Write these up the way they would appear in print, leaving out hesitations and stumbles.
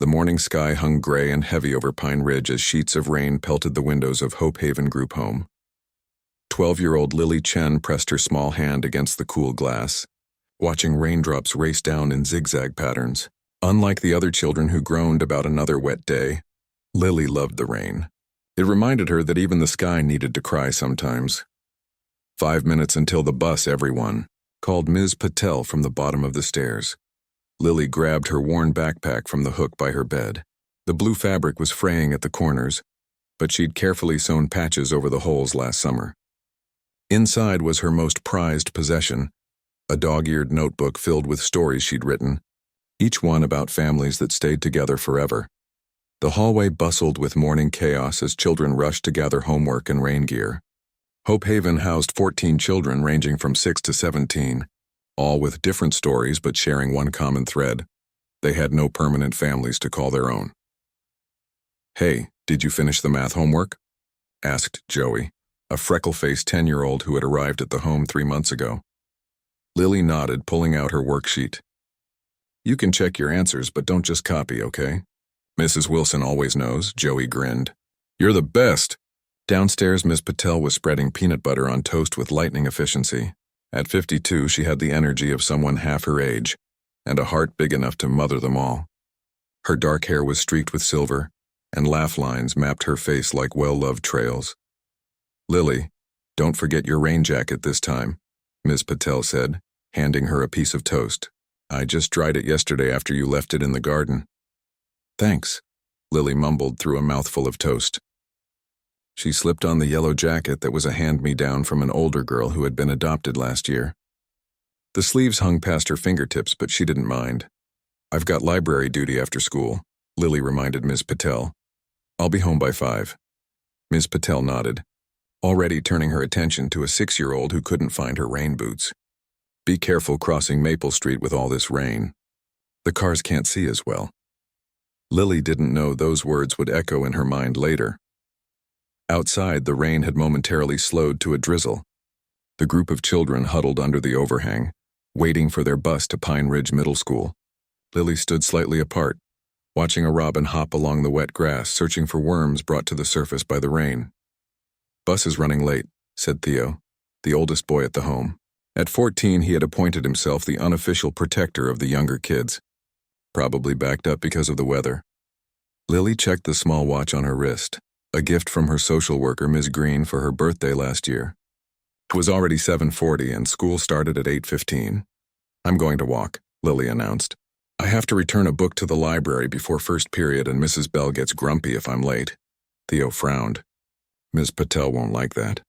The morning sky hung gray and heavy over Pine Ridge as sheets of rain pelted the windows of Hope Haven Group Home. 12-year-old Lily Chen pressed her small hand against the cool glass, watching raindrops race down in zigzag patterns. Unlike the other children who groaned about another wet day, Lily loved the rain. It reminded her that even the sky needed to cry sometimes. 5 minutes until the bus, everyone, called Ms. Patel from the bottom of the stairs. Lily grabbed her worn backpack from the hook by her bed. The blue fabric was fraying at the corners, but she'd carefully sewn patches over the holes last summer. Inside was her most prized possession, a dog-eared notebook filled with stories she'd written, each one about families that stayed together forever. The hallway bustled with morning chaos as children rushed to gather homework and rain gear. Hope Haven housed 14 children ranging from 6 to 17, all with different stories but sharing one common thread. They had no permanent families to call their own. "Hey, did you finish the math homework?" asked Joey, a freckle-faced 10-year-old who had arrived at the home 3 months ago. Lily nodded, pulling out her worksheet. "You can check your answers, but don't just copy, okay? Mrs. Wilson always knows," Joey grinned. "You're the best!" Downstairs, Miss Patel was spreading peanut butter on toast with lightning efficiency. At 52, she had the energy of someone half her age, and a heart big enough to mother them all. Her dark hair was streaked with silver, and laugh lines mapped her face like well-loved trails. "Lily, don't forget your rain jacket this time," Ms. Patel said, handing her a piece of toast. "I just dried it yesterday after you left it in the garden." "Thanks," Lily mumbled through a mouthful of toast. She slipped on the yellow jacket that was a hand-me-down from an older girl who had been adopted last year. The sleeves hung past her fingertips, but she didn't mind. "I've got library duty after school," Lily reminded Ms. Patel. "I'll be home by 5. Ms. Patel nodded, already turning her attention to a 6-year-old who couldn't find her rain boots. "Be careful crossing Maple Street with all this rain. The cars can't see as well." Lily didn't know those words would echo in her mind later. Outside, the rain had momentarily slowed to a drizzle. The group of children huddled under the overhang, waiting for their bus to Pine Ridge Middle School. Lily stood slightly apart, watching a robin hop along the wet grass, searching for worms brought to the surface by the rain. "Bus is running late," said Theo, the oldest boy at the home. At 14, he had appointed himself the unofficial protector of the younger kids. Probably backed up because of the weather. Lily checked the small watch on her wrist, a gift from her social worker, Ms. Green, for her birthday last year. It was already 7:40 and school started at 8:15. "I'm going to walk," Lily announced. "I have to return a book to the library before first period and Mrs. Bell gets grumpy if I'm late." Theo frowned. "Ms. Patel won't like that."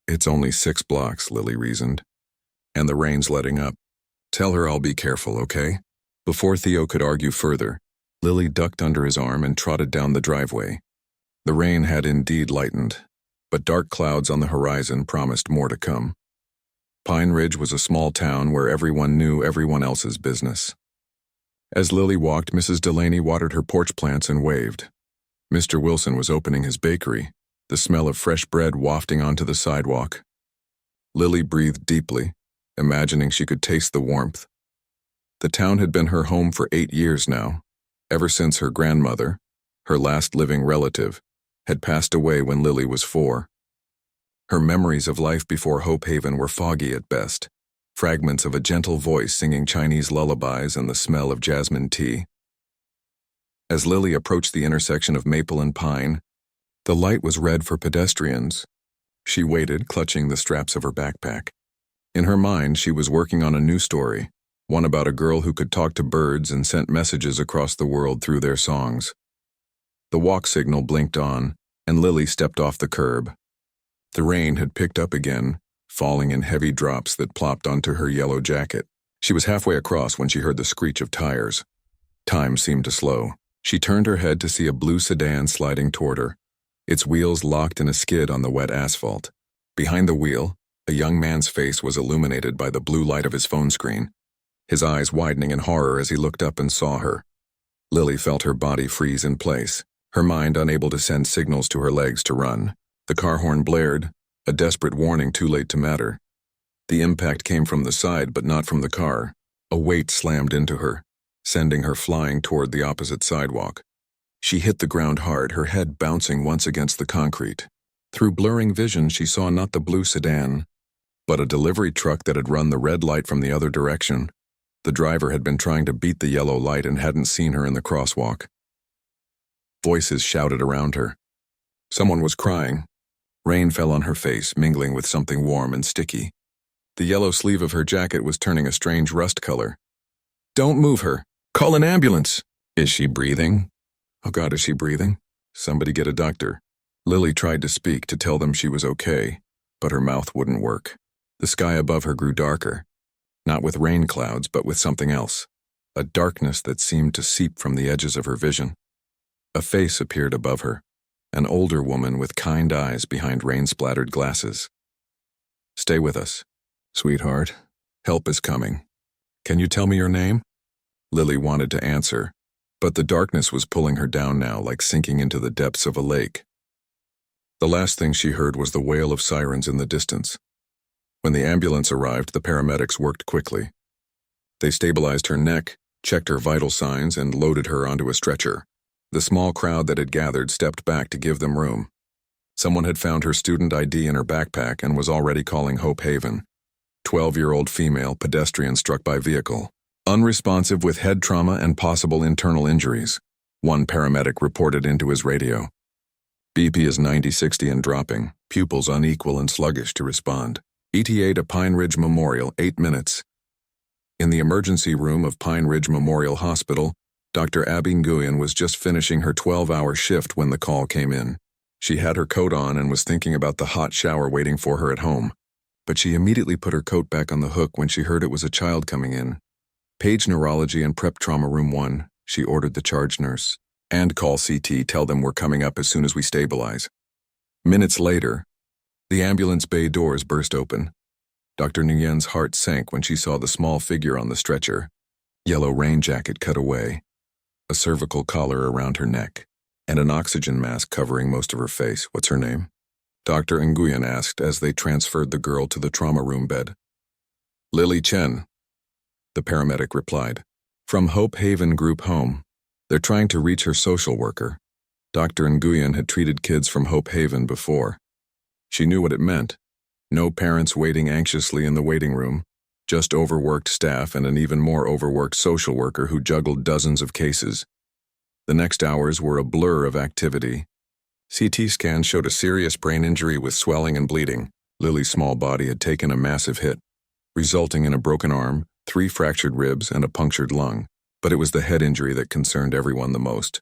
"It's only 6 blocks, Lily reasoned. "And the rain's letting up. Tell her I'll be careful, okay?" Before Theo could argue further, Lily ducked under his arm and trotted down the driveway. The rain had indeed lightened, but dark clouds on the horizon promised more to come. Pine Ridge was a small town where everyone knew everyone else's business. As Lily walked, Mrs. Delaney watered her porch plants and waved. Mr. Wilson was opening his bakery, the smell of fresh bread wafting onto the sidewalk. Lily breathed deeply, imagining she could taste the warmth. The town had been her home for 8 years now, ever since her grandmother, her last living relative, had passed away when Lily was 4. Her memories of life before Hope Haven were foggy at best, fragments of a gentle voice singing Chinese lullabies and the smell of jasmine tea. As Lily approached the intersection of Maple and Pine, the light was red for pedestrians. She waited, clutching the straps of her backpack. In her mind, she was working on a new story, one about a girl who could talk to birds and sent messages across the world through their songs. The walk signal blinked on, and Lily stepped off the curb. The rain had picked up again, falling in heavy drops that plopped onto her yellow jacket. She was halfway across when she heard the screech of tires. Time seemed to slow. She turned her head to see a blue sedan sliding toward her, its wheels locked in a skid on the wet asphalt. Behind the wheel, a young man's face was illuminated by the blue light of his phone screen, his eyes widening in horror as he looked up and saw her. Lily felt her body freeze in place, her mind unable to send signals to her legs to run. The car horn blared, a desperate warning too late to matter. The impact came from the side but not from the car. A weight slammed into her, sending her flying toward the opposite sidewalk. She hit the ground hard, her head bouncing once against the concrete. Through blurring vision, she saw not the blue sedan, but a delivery truck that had run the red light from the other direction. The driver had been trying to beat the yellow light and hadn't seen her in the crosswalk. Voices shouted around her. Someone was crying. Rain fell on her face, mingling with something warm and sticky. The yellow sleeve of her jacket was turning a strange rust color. "Don't move her. Call an ambulance." "Is she breathing?" "Oh God, is she breathing? Somebody get a doctor." Lily tried to speak to tell them she was okay, but her mouth wouldn't work. The sky above her grew darker, not with rain clouds, but with something else, a darkness that seemed to seep from the edges of her vision. A face appeared above her, an older woman with kind eyes behind rain-splattered glasses. "Stay with us, sweetheart. Help is coming. Can you tell me your name?" Lily wanted to answer, but the darkness was pulling her down now, like sinking into the depths of a lake. The last thing she heard was the wail of sirens in the distance. When the ambulance arrived, the paramedics worked quickly. They stabilized her neck, checked her vital signs, and loaded her onto a stretcher. The small crowd that had gathered stepped back to give them room. Someone had found her student ID in her backpack and was already calling Hope Haven. 12-year-old female pedestrian struck by vehicle. Unresponsive with head trauma and possible internal injuries. One paramedic reported into his radio. BP is 90-60 and dropping, pupils unequal and sluggish to respond. ETA to Pine Ridge Memorial, 8 minutes. In the emergency room of Pine Ridge Memorial Hospital, Dr. Abby Nguyen was just finishing her 12-hour shift when the call came in. She had her coat on and was thinking about the hot shower waiting for her at home. But she immediately put her coat back on the hook when she heard it was a child coming in. "Page Neurology and Prep Trauma Room 1, she ordered the charge nurse. "And call CT, tell them we're coming up as soon as we stabilize." Minutes later, the ambulance bay doors burst open. Dr. Nguyen's heart sank when she saw the small figure on the stretcher. Yellow rain jacket cut away, a cervical collar around her neck, and an oxygen mask covering most of her face. "What's her name?" Dr. Nguyen asked as they transferred the girl to the trauma room bed. "Lily Chen," the paramedic replied. "From Hope Haven Group Home. They're trying to reach her social worker." Dr. Nguyen had treated kids from Hope Haven before. She knew what it meant. No parents waiting anxiously in the waiting room, just overworked staff and an even more overworked social worker who juggled dozens of cases. The next hours were a blur of activity. CT scans showed a serious brain injury with swelling and bleeding. Lily's small body had taken a massive hit, resulting in a broken arm, 3 fractured ribs, and a punctured lung. But it was the head injury that concerned everyone the most.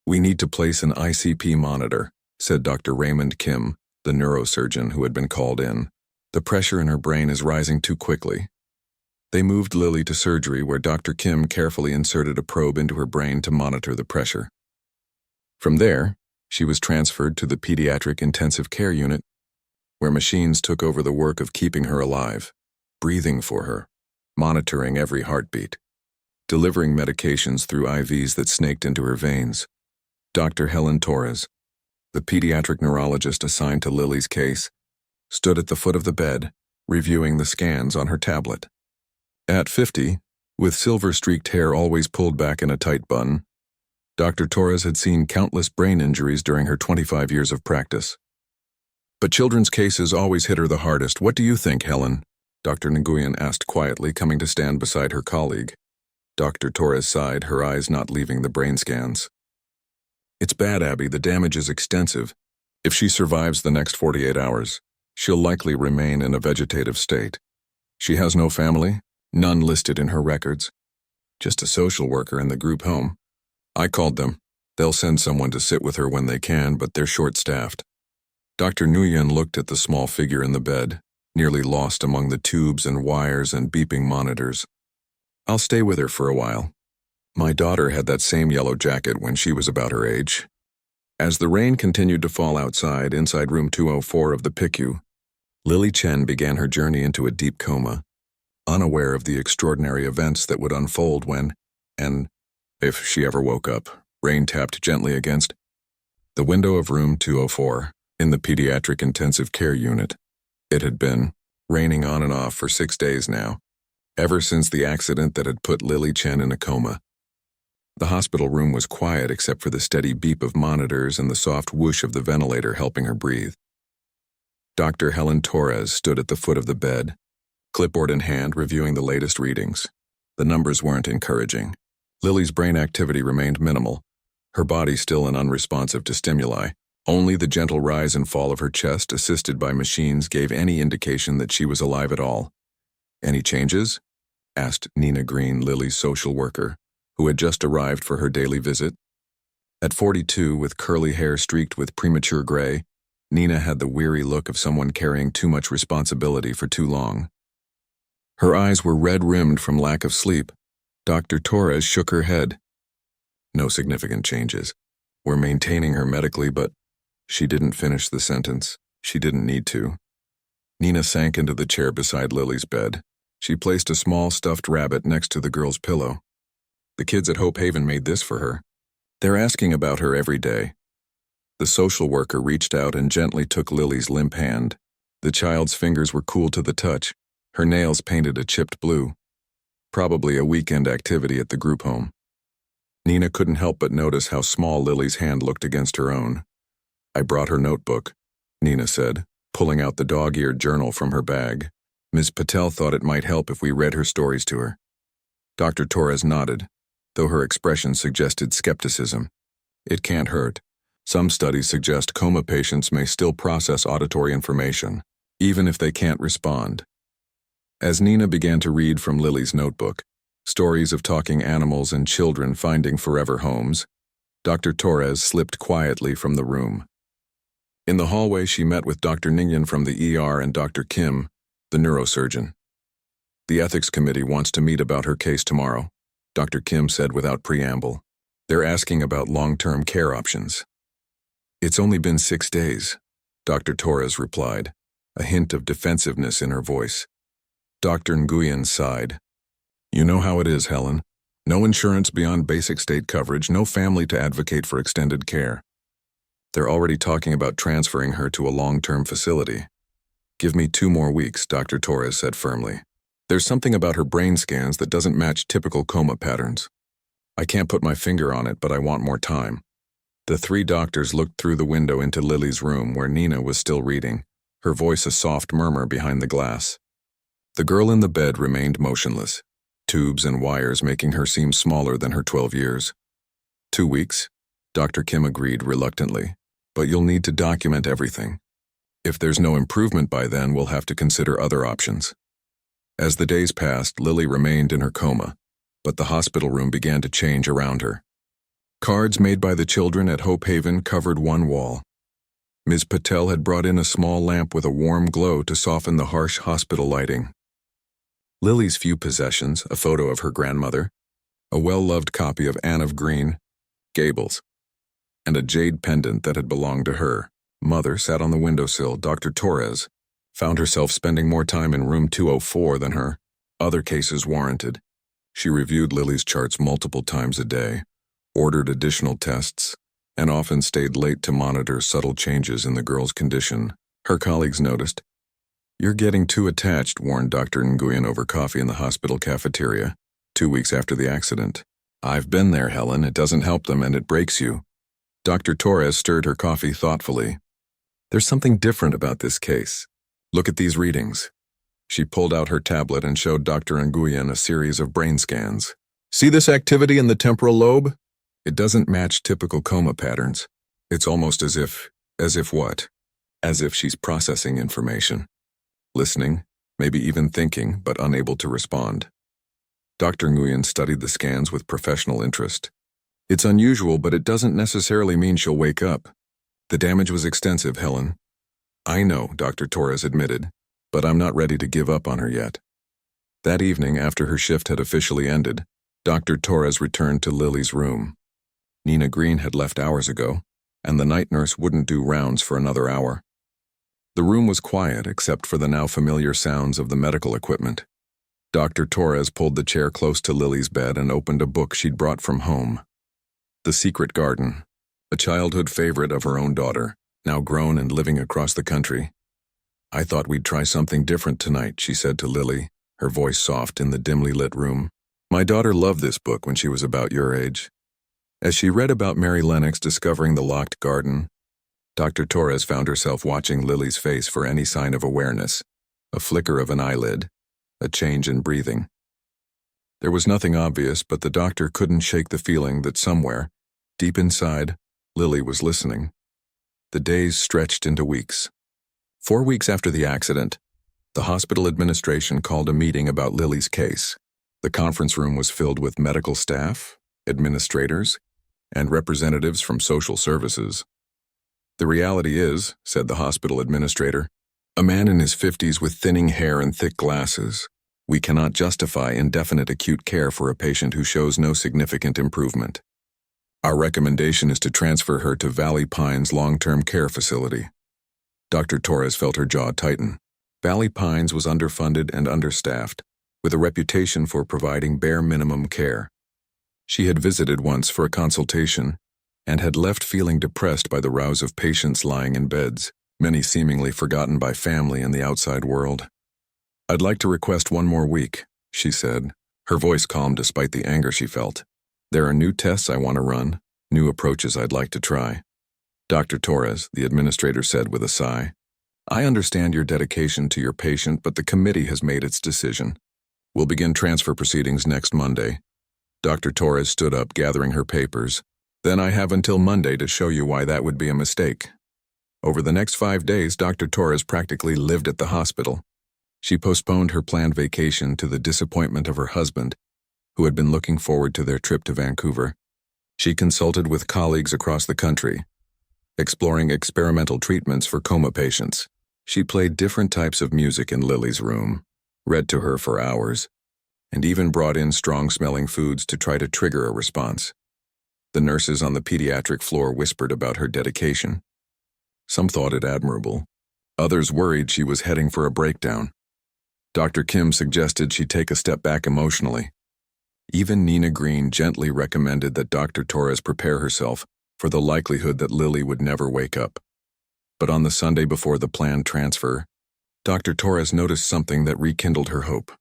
"We need to place an ICP monitor," said Dr. Raymond Kim, the neurosurgeon who had been called in. "The pressure in her brain is rising too quickly." They moved Lily to surgery where Dr. Kim carefully inserted a probe into her brain to monitor the pressure. From there, she was transferred to the pediatric intensive care unit, where machines took over the work of keeping her alive, breathing for her, monitoring every heartbeat, delivering medications through IVs that snaked into her veins. Dr. Helen Torres, the pediatric neurologist assigned to Lily's case, stood at the foot of the bed, reviewing the scans on her tablet. At 50, with silver-streaked hair always pulled back in a tight bun, Dr. Torres had seen countless brain injuries during her 25 years of practice. But children's cases always hit her the hardest. "What do you think, Helen?" Dr. Nguyen asked quietly, coming to stand beside her colleague. Dr. Torres sighed, her eyes not leaving the brain scans. "It's bad, Abby. The damage is extensive. If she survives the next 48 hours, she'll likely remain in a vegetative state. She has no family, none listed in her records. Just a social worker in the group home. I called them. They'll send someone to sit with her when they can, but they're short-staffed." Dr. Nguyen looked at the small figure in the bed, nearly lost among the tubes and wires and beeping monitors. "I'll stay with her for a while. My daughter had that same yellow jacket when she was about her age." As the rain continued to fall outside, inside room 204 of the PICU, Lily Chen began her journey into a deep coma, unaware of the extraordinary events that would unfold when, and if she ever woke up, rain tapped gently against the window of room 204 in the pediatric intensive care unit. It had been raining on and off for 6 days now, ever since the accident that had put Lily Chen in a coma. The hospital room was quiet except for the steady beep of monitors and the soft whoosh of the ventilator helping her breathe. Dr. Helen Torres stood at the foot of the bed, clipboard in hand, reviewing the latest readings. The numbers weren't encouraging. Lily's brain activity remained minimal, her body still and unresponsive to stimuli. Only the gentle rise and fall of her chest, assisted by machines, gave any indication that she was alive at all. "Any changes?" asked Nina Green, Lily's social worker, who had just arrived for her daily visit. At 42, with curly hair streaked with premature gray, Nina had the weary look of someone carrying too much responsibility for too long. Her eyes were red-rimmed from lack of sleep. Dr. Torres shook her head. "No significant changes. We're maintaining her medically, but..." She didn't finish the sentence. She didn't need to. Nina sank into the chair beside Lily's bed. She placed a small stuffed rabbit next to the girl's pillow. "The kids at Hope Haven made this for her. They're asking about her every day." The social worker reached out and gently took Lily's limp hand. The child's fingers were cool to the touch, her nails painted a chipped blue. Probably a weekend activity at the group home. Nina couldn't help but notice how small Lily's hand looked against her own. "I brought her notebook," Nina said, pulling out the dog-eared journal from her bag. "Ms. Patel thought it might help if we read her stories to her." Dr. Torres nodded, though her expression suggested skepticism. "It can't hurt. Some studies suggest coma patients may still process auditory information, even if they can't respond." As Nina began to read from Lily's notebook, stories of talking animals and children finding forever homes, Dr. Torres slipped quietly from the room. In the hallway, she met with Dr. Ningyan from the ER and Dr. Kim, the neurosurgeon. "The ethics committee wants to meet about her case tomorrow," Dr. Kim said without preamble. "They're asking about long-term care options." "It's only been 6 days," Dr. Torres replied, a hint of defensiveness in her voice. Dr. Nguyen sighed. "You know how it is, Helen. No insurance beyond basic state coverage, no family to advocate for extended care. They're already talking about transferring her to a long-term facility." "Give me 2 more weeks," Dr. Torres said firmly. "There's something about her brain scans that doesn't match typical coma patterns. I can't put my finger on it, but I want more time." The 3 doctors looked through the window into Lily's room where Nina was still reading, her voice a soft murmur behind the glass. The girl in the bed remained motionless, tubes and wires making her seem smaller than her 12 years. 2 weeks, Dr. Kim agreed reluctantly, "but you'll need to document everything. If there's no improvement by then, we'll have to consider other options." As the days passed, Lily remained in her coma, but the hospital room began to change around her. Cards made by the children at Hope Haven covered one wall. Ms. Patel had brought in a small lamp with a warm glow to soften the harsh hospital lighting. Lily's few possessions, a photo of her grandmother, a well-loved copy of Anne of Green Gables, and a jade pendant that had belonged to her mother, sat on the windowsill. Dr. Torres found herself spending more time in room 204 than her other cases warranted. She reviewed Lily's charts multiple times a day, ordered additional tests, and often stayed late to monitor subtle changes in the girl's condition. Her colleagues noticed. "You're getting too attached," warned Dr. Nguyen over coffee in the hospital cafeteria, 2 weeks after the accident. "I've been there, Helen. It doesn't help them and it breaks you." Dr. Torres stirred her coffee thoughtfully. "There's something different about this case. Look at these readings." She pulled out her tablet and showed Dr. Nguyen a series of brain scans. "See this activity in the temporal lobe? It doesn't match typical coma patterns. It's almost as if what? As if she's processing information. Listening, maybe even thinking, but unable to respond." Dr. Nguyen studied the scans with professional interest. "It's unusual, but it doesn't necessarily mean she'll wake up. The damage was extensive, Helen." "I know," Dr. Torres admitted, "but I'm not ready to give up on her yet." That evening, after her shift had officially ended, Dr. Torres returned to Lily's room. Nina Green had left hours ago, and the night nurse wouldn't do rounds for another hour. The room was quiet except for the now familiar sounds of the medical equipment. Dr. Torres pulled the chair close to Lily's bed and opened a book she'd brought from home. The Secret Garden, a childhood favorite of her own daughter, now grown and living across the country. "I thought we'd try something different tonight," she said to Lily, her voice soft in the dimly lit room. My daughter loved this book when she was about your age. As she read about Mary Lennox discovering the locked garden, Dr. Torres found herself watching Lily's face for any sign of awareness, a flicker of an eyelid, a change in breathing. There was nothing obvious, but the doctor couldn't shake the feeling that somewhere, deep inside, Lily was listening. The days stretched into weeks. 4 weeks after the accident, the hospital administration called a meeting about Lily's case. The conference room was filled with medical staff, administrators, and representatives from social services. The reality is, said the hospital administrator, a man in his 50s with thinning hair and thick glasses. We cannot justify indefinite acute care for a patient who shows no significant improvement. Our recommendation is to transfer her to Valley Pines Long-Term Care Facility. Dr. Torres felt her jaw tighten. Valley Pines was underfunded and understaffed, with a reputation for providing bare minimum care. She had visited once for a consultation and had left feeling depressed by the rows of patients lying in beds, many seemingly forgotten by family and the outside world. I'd like to request 1 more week, she said, her voice calm despite the anger she felt. There are new tests I want to run, new approaches I'd like to try. Dr. Torres, the administrator said with a sigh, I understand your dedication to your patient, but the committee has made its decision. We'll begin transfer proceedings next Monday. Dr. Torres stood up, gathering her papers. Then I have until Monday to show you why that would be a mistake. Over the next 5 days, Dr. Torres practically lived at the hospital. She postponed her planned vacation to the disappointment of her husband, who had been looking forward to their trip to Vancouver. She consulted with colleagues across the country, exploring experimental treatments for coma patients. She played different types of music in Lily's room, read to her for hours, and even brought in strong-smelling foods to try to trigger a response. The nurses on the pediatric floor whispered about her dedication. Some thought it admirable. Others worried she was heading for a breakdown. Dr. Kim suggested she take a step back emotionally. Even Nina Green gently recommended that Dr. Torres prepare herself for the likelihood that Lily would never wake up. But on the Sunday before the planned transfer, Dr. Torres noticed something that rekindled her hope.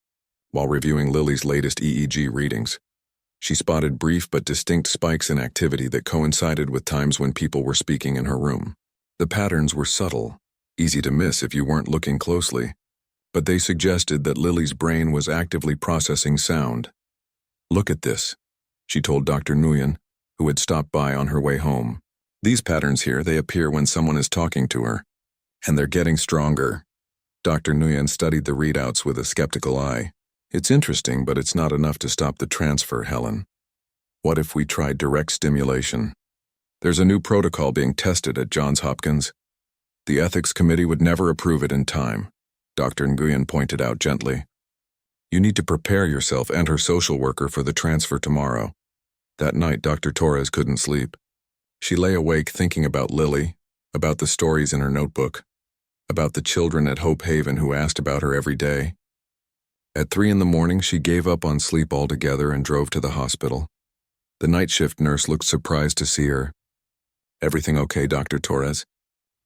While reviewing Lily's latest EEG readings, she spotted brief but distinct spikes in activity that coincided with times when people were speaking in her room. The patterns were subtle, easy to miss if you weren't looking closely, but they suggested that Lily's brain was actively processing sound. Look at this, she told Dr. Nguyen, who had stopped by on her way home. These patterns here, they appear when someone is talking to her, and they're getting stronger. Dr. Nguyen studied the readouts with a skeptical eye. It's interesting, but it's not enough to stop the transfer, Helen. What if we tried direct stimulation? There's a new protocol being tested at Johns Hopkins. The ethics committee would never approve it in time, Dr. Nguyen pointed out gently. You need to prepare yourself and her social worker for the transfer tomorrow. That night, Dr. Torres couldn't sleep. She lay awake thinking about Lily, about the stories in her notebook, about the children at Hope Haven who asked about her every day. At 3 a.m, she gave up on sleep altogether and drove to the hospital. The night shift nurse looked surprised to see her. Everything okay, Dr. Torres?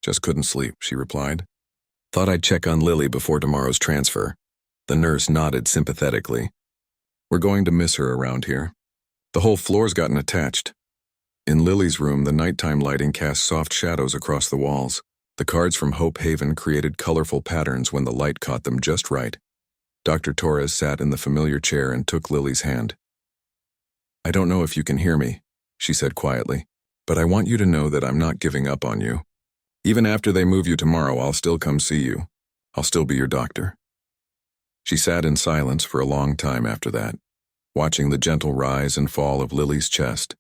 Just couldn't sleep, she replied. Thought I'd check on Lily before tomorrow's transfer. The nurse nodded sympathetically. We're going to miss her around here. The whole floor's gotten attached. In Lily's room, the nighttime lighting cast soft shadows across the walls. The cards from Hope Haven created colorful patterns when the light caught them just right. Dr. Torres sat in the familiar chair and took Lily's hand. I don't know if you can hear me, she said quietly, but I want you to know that I'm not giving up on you. Even after they move you tomorrow, I'll still come see you. I'll still be your doctor. She sat in silence for a long time after that, watching the gentle rise and fall of Lily's chest,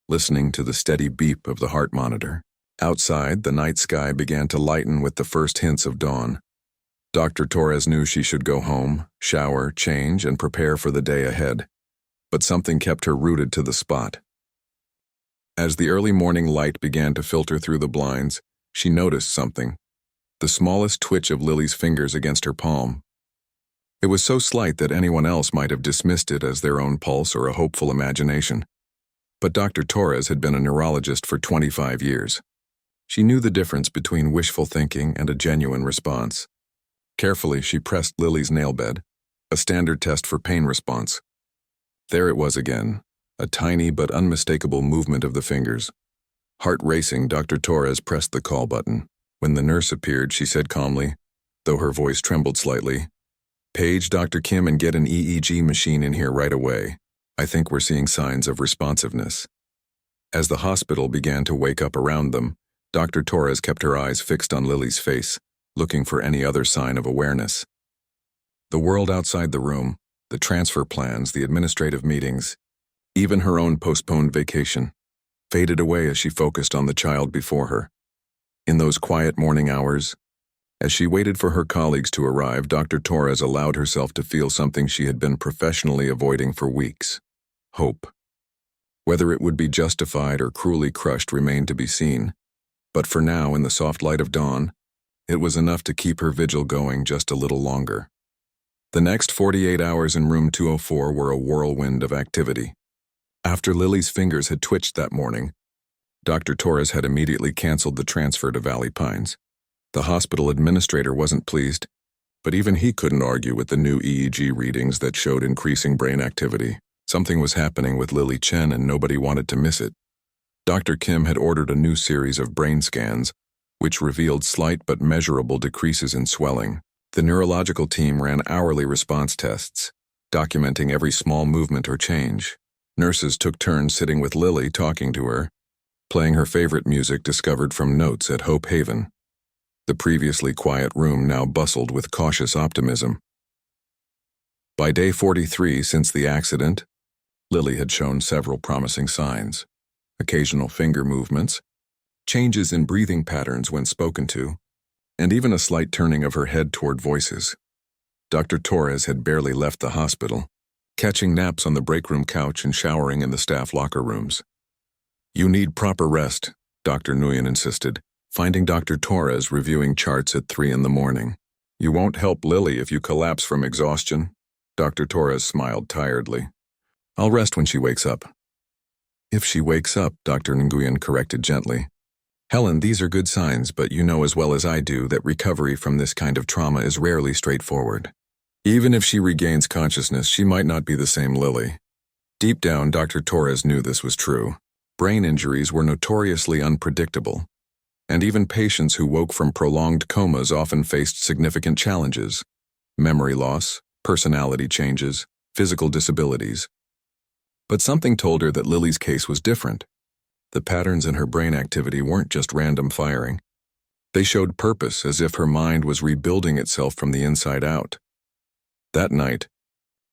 listening to the steady beep of the heart monitor. Outside, the night sky began to lighten with the first hints of dawn. Dr. Torres knew she should go home, shower, change, and prepare for the day ahead. But something kept her rooted to the spot. As the early morning light began to filter through the blinds, she noticed something. The smallest twitch of Lily's fingers against her palm. It was so slight that anyone else might have dismissed it as their own pulse or a hopeful imagination. But Dr. Torres had been a neurologist for 25 years. She knew the difference between wishful thinking and a genuine response. Carefully, she pressed Lily's nail bed, a standard test for pain response. There it was again, a tiny but unmistakable movement of the fingers. Heart racing, Dr. Torres pressed the call button. When the nurse appeared, she said calmly, though her voice trembled slightly, "Page Dr. Kim and get an EEG machine in here right away. I think we're seeing signs of responsiveness." As the hospital began to wake up around them, Dr. Torres kept her eyes fixed on Lily's face, looking for any other sign of awareness. The world outside the room, the transfer plans, the administrative meetings, even her own postponed vacation, faded away as she focused on the child before her. In those quiet morning hours, as she waited for her colleagues to arrive, Dr. Torres allowed herself to feel something she had been professionally avoiding for weeks: hope. Whether it would be justified or cruelly crushed remained to be seen, but for now, in the soft light of dawn, it was enough to keep her vigil going just a little longer. The next 48 hours in room 204 were a whirlwind of activity. After Lily's fingers had twitched that morning, Dr. Torres had immediately canceled the transfer to Valley Pines. The hospital administrator wasn't pleased, but even he couldn't argue with the new EEG readings that showed increasing brain activity. Something was happening with Lily Chen and nobody wanted to miss it. Dr. Kim had ordered a new series of brain scans, which revealed slight but measurable decreases in swelling. The neurological team ran hourly response tests, documenting every small movement or change. Nurses took turns sitting with Lily, talking to her, playing her favorite music discovered from notes at Hope Haven. The previously quiet room now bustled with cautious optimism. By day 43 since the accident, Lily had shown several promising signs: occasional finger movements, changes in breathing patterns when spoken to, and even a slight turning of her head toward voices. Dr. Torres had barely left the hospital, catching naps on the break room couch and showering in the staff locker rooms. "You need proper rest," Dr. Nguyen insisted, finding Dr. Torres reviewing charts at 3 in the morning. "You won't help Lily if you collapse from exhaustion." Dr. Torres smiled tiredly. "I'll rest when she wakes up." "If she wakes up," Dr. Nguyen corrected gently. "Helen, these are good signs, but you know as well as I do that recovery from this kind of trauma is rarely straightforward. Even if she regains consciousness, she might not be the same Lily." Deep down, Dr. Torres knew this was true. Brain injuries were notoriously unpredictable, and even patients who woke from prolonged comas often faced significant challenges: memory loss, personality changes, physical disabilities. But something told her that Lily's case was different. The patterns in her brain activity weren't just random firing. They showed purpose, as if her mind was rebuilding itself from the inside out. That night,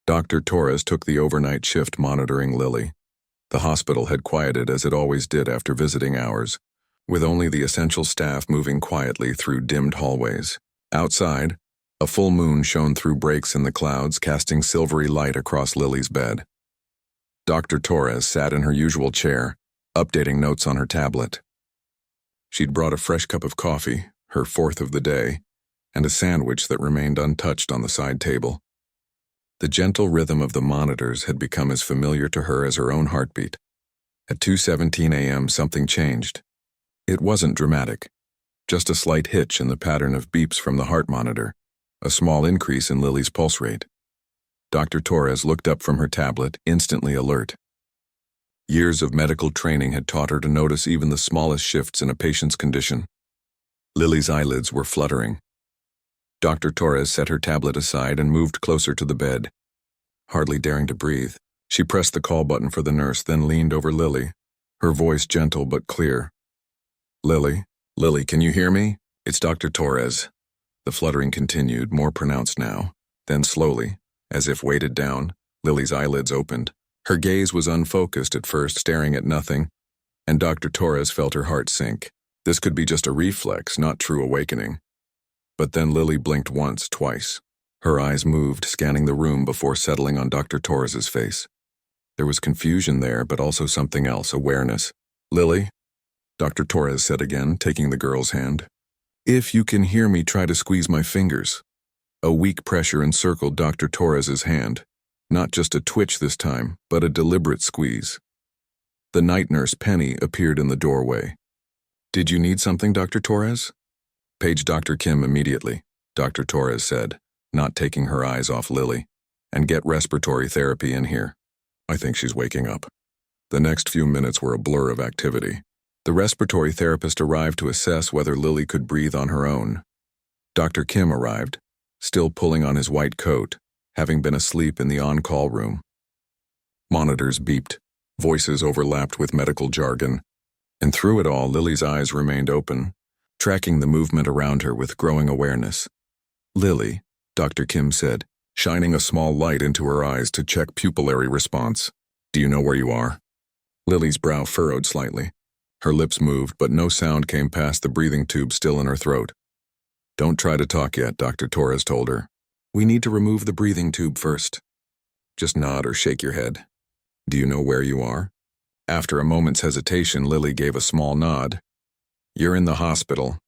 Dr. Torres took the overnight shift monitoring Lily. The hospital had quieted as it always did after visiting hours, with only the essential staff moving quietly through dimmed hallways. Outside, a full moon shone through breaks in the clouds, casting silvery light across Lily's bed. Dr. Torres sat in her usual chair, updating notes on her tablet. She'd brought a fresh cup of coffee, her fourth of the day, and a sandwich that remained untouched on the side table. The gentle rhythm of the monitors had become as familiar to her as her own heartbeat. At 2:17 a.m., something changed. It wasn't dramatic, just a slight hitch in the pattern of beeps from the heart monitor, a small increase in Lily's pulse rate. Dr. Torres looked up from her tablet, instantly alert. Years of medical training had taught her to notice even the smallest shifts in a patient's condition. Lily's eyelids were fluttering. Dr. Torres set her tablet aside and moved closer to the bed. Hardly daring to breathe, she pressed the call button for the nurse, then leaned over Lily, her voice gentle but clear. "Lily? Lily, can you hear me? It's Dr. Torres." The fluttering continued, more pronounced now. Then slowly, as if weighted down, Lily's eyelids opened. Her gaze was unfocused at first, staring at nothing, and Dr. Torres felt her heart sink. This could be just a reflex, not true awakening. But then Lily blinked once, twice. Her eyes moved, scanning the room before settling on Dr. Torres's face. There was confusion there, but also something else, awareness. "Lily?" Dr. Torres said again, taking the girl's hand. "If you can hear me, try to squeeze my fingers." A weak pressure encircled Dr. Torres's hand. Not just a twitch this time, but a deliberate squeeze. The night nurse, Penny, appeared in the doorway. "Did you need something, Dr. Torres?" "Page Dr. Kim immediately," Dr. Torres said, not taking her eyes off Lily. and get respiratory therapy in here. I think she's waking up. The next few minutes were a blur of activity. The respiratory therapist arrived to assess whether Lily could breathe on her own. Dr. Kim arrived, still pulling on his white coat, having been asleep in the on-call room. Monitors beeped, voices overlapped with medical jargon, and through it all Lily's eyes remained open, tracking the movement around her with growing awareness. "Lily," Dr. Kim said, shining a small light into her eyes to check pupillary response. "Do you know where you are?" Lily's brow furrowed slightly. Her lips moved, but no sound came past the breathing tube still in her throat. "Don't try to talk yet," Dr. Torres told her. "We need to remove the breathing tube first. Just nod or shake your head. Do you know where you are?" After a moment's hesitation, Lily gave a small nod. "You're in the hospital.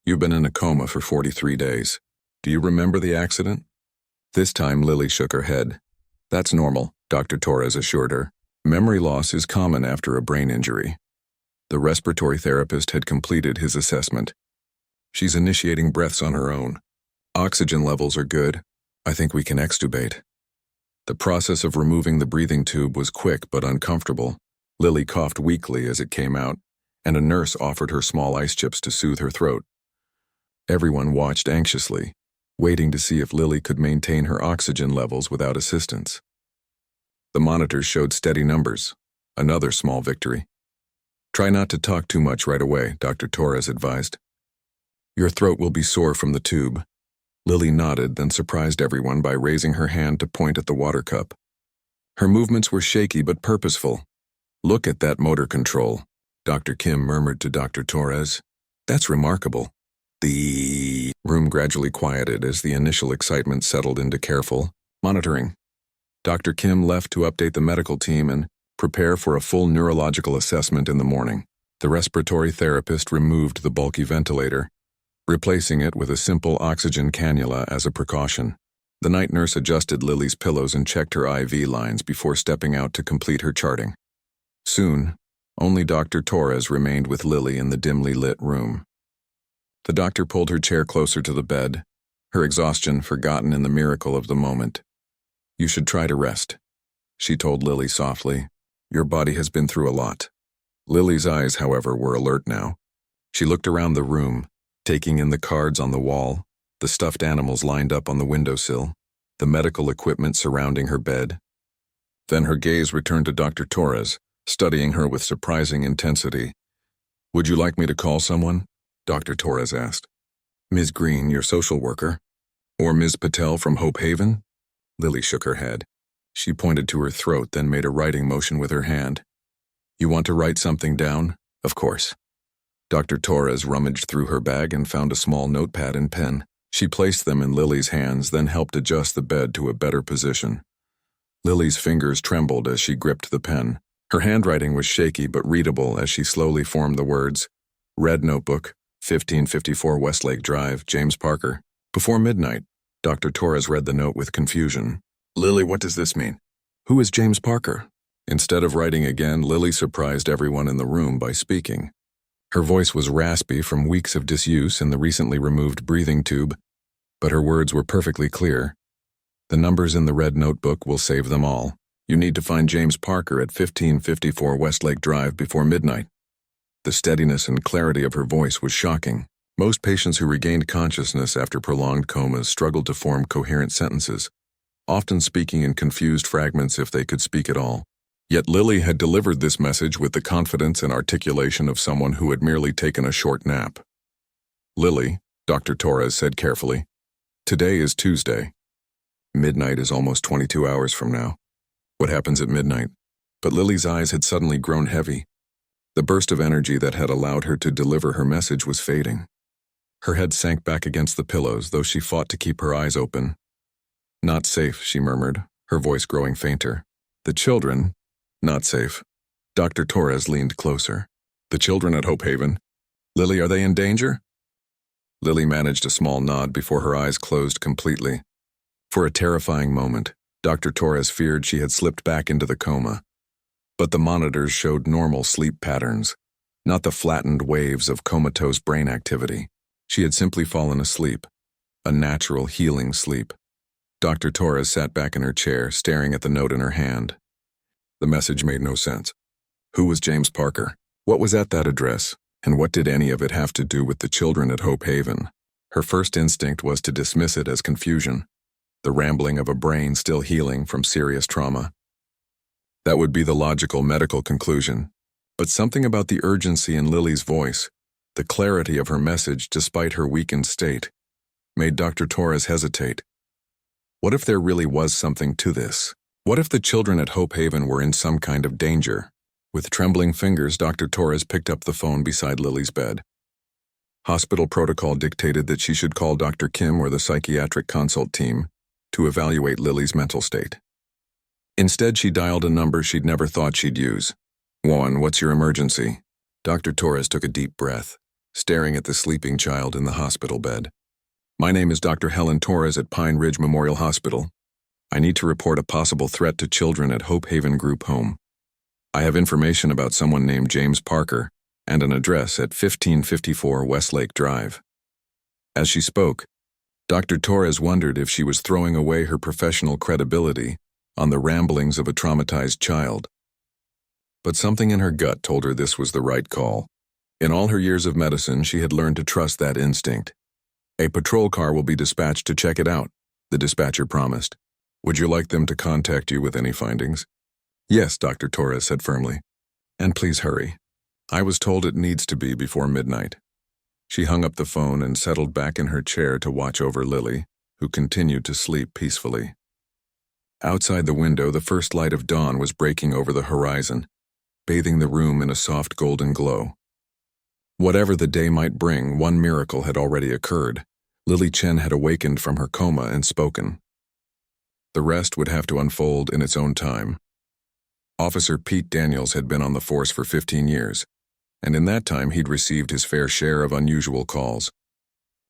You've been in a coma for 43 days. Do you remember the accident?" This time Lily shook her head. "That's normal," Dr. Torres assured her. "Memory loss is common after a brain injury." The respiratory therapist had completed his assessment. "She's initiating breaths on her own. Oxygen levels are good. I think we can extubate." The process of removing the breathing tube was quick but uncomfortable. Lily coughed weakly as it came out, and a nurse offered her small ice chips to soothe her throat. Everyone watched anxiously, waiting to see if Lily could maintain her oxygen levels without assistance. The monitors showed steady numbers, another small victory. "Try not to talk too much right away," Dr. Torres advised. "Your throat will be sore from the tube." Lily nodded, then surprised everyone by raising her hand to point at the water cup. Her movements were shaky but purposeful. "Look at that motor control," Dr. Kim murmured to Dr. Torres. "That's remarkable." The room gradually quieted as the initial excitement settled into careful monitoring. Dr. Kim left to update the medical team and prepare for a full neurological assessment in the morning. The respiratory therapist removed the bulky ventilator, replacing it with a simple oxygen cannula as a precaution. The night nurse adjusted Lily's pillows and checked her IV lines before stepping out to complete her charting. Soon, only Dr. Torres remained with Lily in the dimly lit room. The doctor pulled her chair closer to the bed, her exhaustion forgotten in the miracle of the moment. "You should try to rest," she told Lily softly. "Your body has been through a lot." Lily's eyes, however, were alert now. She looked around the room, taking in the cards on the wall, the stuffed animals lined up on the windowsill, the medical equipment surrounding her bed. Then her gaze returned to Dr. Torres, studying her with surprising intensity. "Would you like me to call someone?" Dr. Torres asked. "Ms. Green, your social worker? Or Ms. Patel from Hope Haven?" Lily shook her head. She pointed to her throat, then made a writing motion with her hand. "You want to write something down?" "Of course." Dr. Torres rummaged through her bag and found a small notepad and pen. She placed them in Lily's hands, then helped adjust the bed to a better position. Lily's fingers trembled as she gripped the pen. Her handwriting was shaky but readable as she slowly formed the words, "Red Notebook, 1554 Westlake Drive, James Parker." Before midnight, Dr. Torres read the note with confusion. "Lily, what does this mean? Who is James Parker?" Instead of writing again, Lily surprised everyone in the room by speaking. Her voice was raspy from weeks of disuse in the recently removed breathing tube, but her words were perfectly clear. "The numbers in the red notebook will save them all. You need to find James Parker at 1554 Westlake Drive before midnight." The steadiness and clarity of her voice was shocking. Most patients who regained consciousness after prolonged comas struggled to form coherent sentences, often speaking in confused fragments if they could speak at all. Yet Lily had delivered this message with the confidence and articulation of someone who had merely taken a short nap. "Lily," Dr. Torres said carefully, "today is Tuesday. Midnight is almost 22 hours from now. What happens at midnight?" But Lily's eyes had suddenly grown heavy. The burst of energy that had allowed her to deliver her message was fading. Her head sank back against the pillows, though she fought to keep her eyes open. "Not safe," she murmured, her voice growing fainter. "The children, not safe." Dr. Torres leaned closer. "The children at Hope Haven? Lily, are they in danger?" Lily managed a small nod before her eyes closed completely. For a terrifying moment, Dr. Torres feared she had slipped back into the coma. But the monitors showed normal sleep patterns, not the flattened waves of comatose brain activity. She had simply fallen asleep, a natural healing sleep. Dr. Torres sat back in her chair, staring at the note in her hand. The message made no sense. Who was James Parker? What was at that address? And what did any of it have to do with the children at Hope Haven? Her first instinct was to dismiss it as confusion, the rambling of a brain still healing from serious trauma. That would be the logical medical conclusion, but something about the urgency in Lily's voice, the clarity of her message despite her weakened state, made Dr. Torres hesitate. What if there really was something to this? What if the children at Hope Haven were in some kind of danger? With trembling fingers, Dr. Torres picked up the phone beside Lily's bed. Hospital protocol dictated that she should call Dr. Kim or the psychiatric consult team to evaluate Lily's mental state. Instead, she dialed a number she'd never thought she'd use. "Juan, what's your emergency?" Dr. Torres took a deep breath, staring at the sleeping child in the hospital bed. "My name is Dr. Helen Torres at Pine Ridge Memorial Hospital. I need to report a possible threat to children at Hope Haven Group Home. I have information about someone named James Parker and an address at 1554 Westlake Drive." As she spoke, Dr. Torres wondered if she was throwing away her professional credibility on the ramblings of a traumatized child. But something in her gut told her this was the right call. In all her years of medicine, she had learned to trust that instinct. "A patrol car will be dispatched to check it out," the dispatcher promised. "Would you like them to contact you with any findings?" "Yes," Dr. Torres said firmly. "And please hurry. I was told it needs to be before midnight." She hung up the phone and settled back in her chair to watch over Lily, who continued to sleep peacefully. Outside the window, the first light of dawn was breaking over the horizon, bathing the room in a soft golden glow. Whatever the day might bring, one miracle had already occurred. Lily Chen had awakened from her coma and spoken. The rest would have to unfold in its own time. Officer Pete Daniels had been on the force for 15 years, and in that time he'd received his fair share of unusual calls.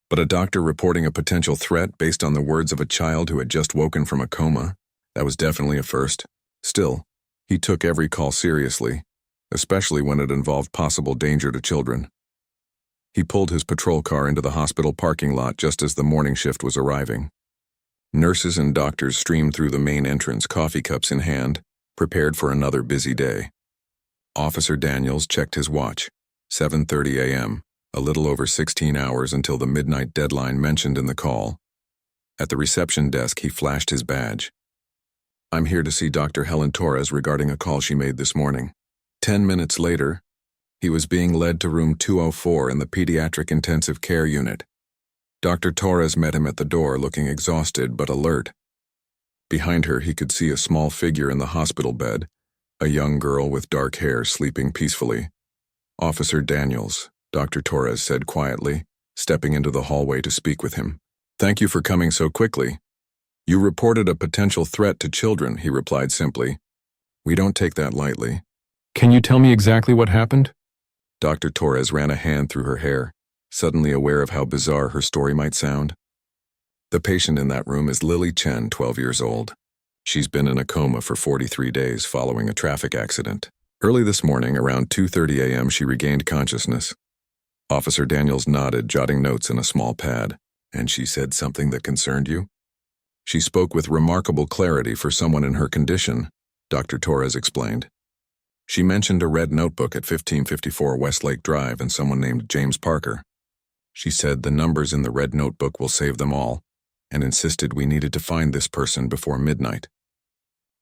But a doctor reporting a potential threat based on the words of a child who had just woken from a coma, that was definitely a first. Still, he took every call seriously, especially when it involved possible danger to children. He pulled his patrol car into the hospital parking lot just as the morning shift was arriving. Nurses and doctors streamed through the main entrance, coffee cups in hand, prepared for another busy day. Officer Daniels checked his watch. 7:30 a.m., a little over 16 hours until the midnight deadline mentioned in the call. At the reception desk, he flashed his badge. "I'm here to see Dr. Helen Torres regarding a call she made this morning." 10 minutes later, he was being led to room 204 in the pediatric intensive care unit. Dr. Torres met him at the door, looking exhausted but alert. Behind her, he could see a small figure in the hospital bed, a young girl with dark hair sleeping peacefully. "Officer Daniels," Dr. Torres said quietly, stepping into the hallway to speak with him. "Thank you for coming so quickly." "You reported a potential threat to children," he replied simply. "We don't take that lightly." "Can you tell me exactly what happened?" Dr. Torres ran a hand through her hair, suddenly aware of how bizarre her story might sound. "The patient in that room is Lily Chen, 12 years old. She's been in a coma for 43 days following a traffic accident. Early this morning, around 2:30 a.m., she regained consciousness." Officer Daniels nodded, jotting notes in a small pad. "And she said something that concerned you?" "She spoke with remarkable clarity for someone in her condition," Dr. Torres explained. "She mentioned a red notebook at 1554 Westlake Drive and someone named James Parker. She said the numbers in the red notebook will save them all, and insisted we needed to find this person before midnight.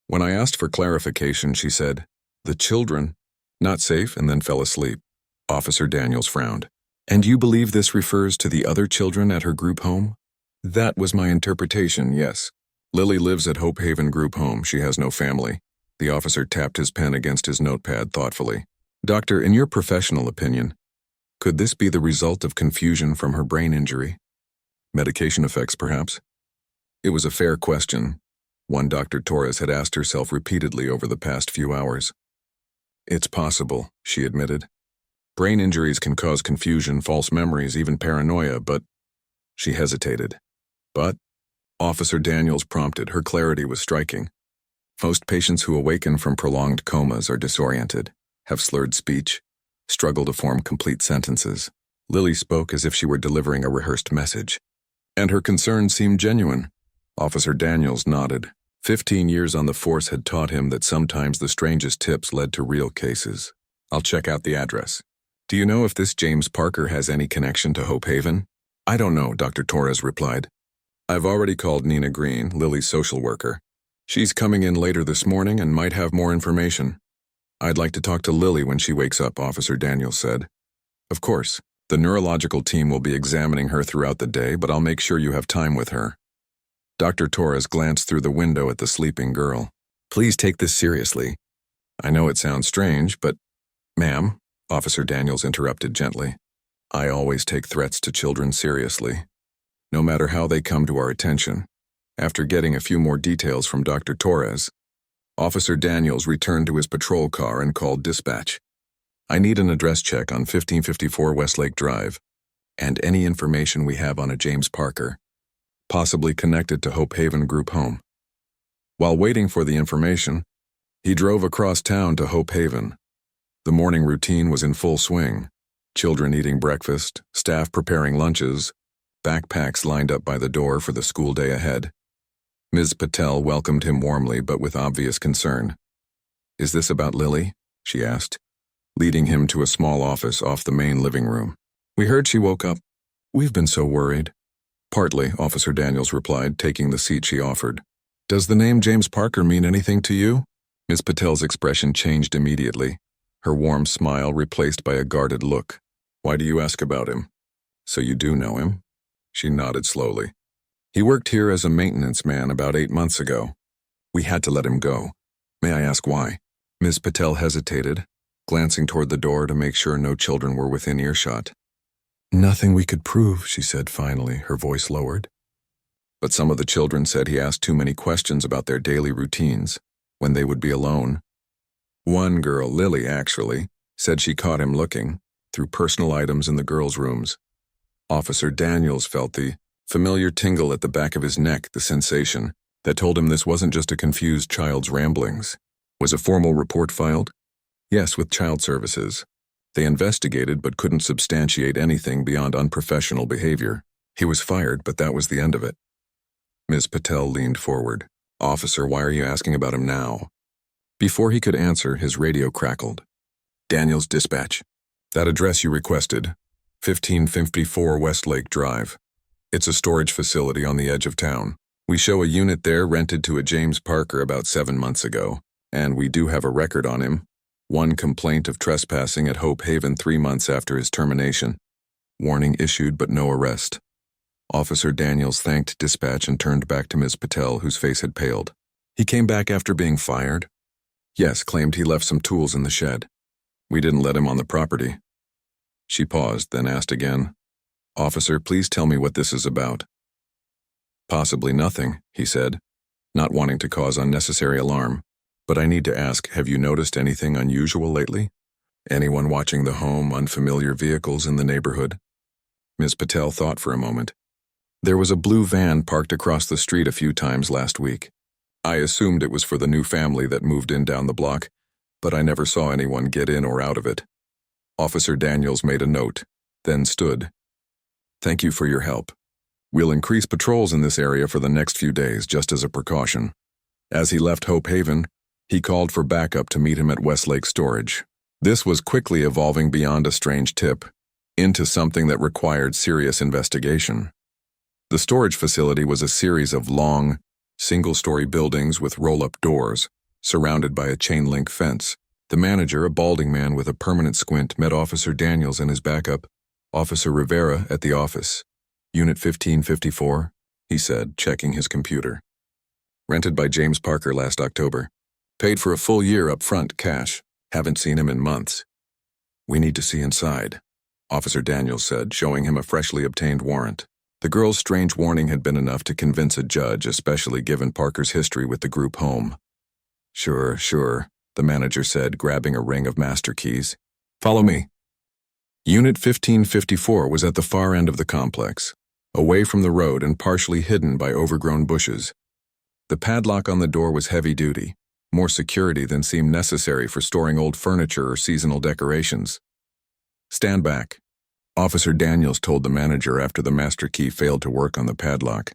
When I asked for clarification, she said, 'The children, not safe,' and then fell asleep." Officer Daniels frowned. "And you believe this refers to the other children at her group home?" "That was my interpretation, yes. Lily lives at Hope Haven Group Home. She has no family." The officer tapped his pen against his notepad thoughtfully. "Doctor, in your professional opinion, could this be the result of confusion from her brain injury? Medication effects, perhaps?" It was a fair question, one Dr. Torres had asked herself repeatedly over the past few hours. "It's possible," she admitted. "Brain injuries can cause confusion, false memories, even paranoia, but—" She hesitated. "But?" Officer Daniels prompted. Her clarity was striking. "Most patients who awaken from prolonged comas are disoriented, have slurred speech, struggle to form complete sentences." Lily spoke as if she were delivering a rehearsed message. And her concern seemed genuine. Officer Daniels nodded. 15 years on the force had taught him that sometimes the strangest tips led to real cases. I'll check out the address. Do you know if this James Parker has any connection to Hope Haven? I don't know, Dr. Torres replied. I've already called Nina Green, Lily's social worker. She's coming in later this morning and might have more information. I'd like to talk to Lily when she wakes up, Officer Daniels said. Of course. The neurological team will be examining her throughout the day, but I'll make sure you have time with her. Dr. Torres glanced through the window at the sleeping girl. Please take this seriously. I know it sounds strange, but... Ma'am, Officer Daniels interrupted gently. I always take threats to children seriously, no matter how they come to our attention. After getting a few more details from Dr. Torres, Officer Daniels returned to his patrol car and called dispatch. I need an address check on 1554 Westlake Drive, and any information we have on a James Parker, possibly connected to Hope Haven Group Home. While waiting for the information, he drove across town to Hope Haven. The morning routine was in full swing. Children eating breakfast, staff preparing lunches, backpacks lined up by the door for the school day ahead. Ms. Patel welcomed him warmly but with obvious concern. Is this about Lily? She asked, leading him to a small office off the main living room. We heard she woke up. We've been so worried. Partly, Officer Daniels replied, taking the seat she offered. Does the name James Parker mean anything to you? Ms. Patel's expression changed immediately, her warm smile replaced by a guarded look. Why do you ask about him? So you do know him? She nodded slowly. He worked here as a maintenance man about 8 months ago. We had to let him go. May I ask why? Ms. Patel hesitated, glancing toward the door to make sure no children were within earshot. Nothing we could prove, she said finally, her voice lowered. But some of the children said he asked too many questions about their daily routines, when they would be alone. One girl, Lily actually, said she caught him looking through personal items in the girls' rooms. Officer Daniels felt the familiar tingle at the back of his neck, the sensation that told him this wasn't just a confused child's ramblings. Was a formal report filed? Yes, with child services. They investigated but couldn't substantiate anything beyond unprofessional behavior. He was fired, but that was the end of it. Ms. Patel leaned forward. Officer, why are you asking about him now? Before he could answer, his radio crackled. Daniels dispatch. That address you requested, 1554 Westlake Drive. It's a storage facility on the edge of town. We show a unit there rented to a James Parker about 7 months ago, and we do have a record on him. One complaint of trespassing at Hope Haven 3 months after his termination. Warning issued but no arrest. Officer Daniels thanked dispatch and turned back to Ms. Patel, whose face had paled. He came back after being fired? Yes, claimed he left some tools in the shed. We didn't let him on the property. She paused, then asked again, Officer, please tell me what this is about. Possibly nothing, he said, not wanting to cause unnecessary alarm. But I need to ask, have you noticed anything unusual lately? Anyone watching the home, unfamiliar vehicles in the neighborhood? Ms. Patel thought for a moment. There was a blue van parked across the street a few times last week. I assumed it was for the new family that moved in down the block, but I never saw anyone get in or out of it. Officer Daniels made a note, then stood. Thank you for your help. We'll increase patrols in this area for the next few days, just as a precaution. As he left Hope Haven, he called for backup to meet him at Westlake Storage. This was quickly evolving beyond a strange tip, into something that required serious investigation. The storage facility was a series of long, single-story buildings with roll-up doors, surrounded by a chain-link fence. The manager, a balding man with a permanent squint, met Officer Daniels and his backup, Officer Rivera, at the office. Unit 1554, he said, checking his computer. Rented by James Parker last October. Paid for a full year up front, cash. Haven't seen him in months. We need to see inside, Officer Daniels said, showing him a freshly obtained warrant. The girl's strange warning had been enough to convince a judge, especially given Parker's history with the group home. Sure, the manager said, grabbing a ring of master keys. Follow me. Unit 1554 was at the far end of the complex, away from the road and partially hidden by overgrown bushes. The padlock on the door was heavy-duty, more security than seemed necessary for storing old furniture or seasonal decorations. Stand back, Officer Daniels told the manager after the master key failed to work on the padlock.